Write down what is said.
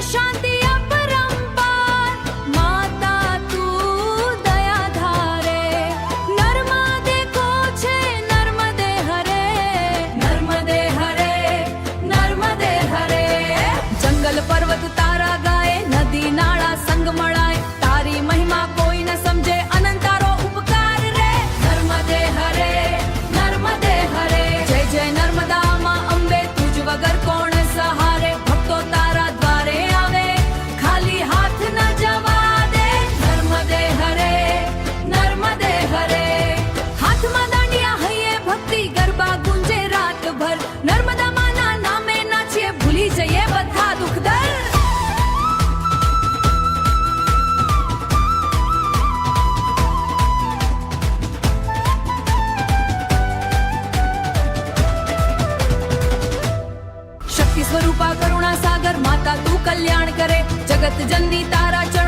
शांति अपरंपार, माता तू दया धारे। नर्मदे को छे नर्मदे हरे, नर्मदे हरे, नर्मदे हरे। जंगल पर्वत तारा गाए, नदी नाळा संग मळाय, तारी महिमा कोई न समझे, अनंतारो उपकार रे। नर्मदे हरे, नर्मदे हरे। जय जय नर्मदा मां अंबे, तुझ वगर कोण सहारे। भक्तो तारा द्वारे आवे, खाली हाथ न जवा दे। नर्मदे हरे, नर्मदे हरे। हाथ में दांडिया हइये भक्ति, गरबा गुंजे रात भर। नर्मदा माना नामे नाचिए, भूली जइए बधा दुख दर। शक्ति स्वरूपा करुणा सागर, माता तू कल्याण करे। जगत जननी तारा चढ़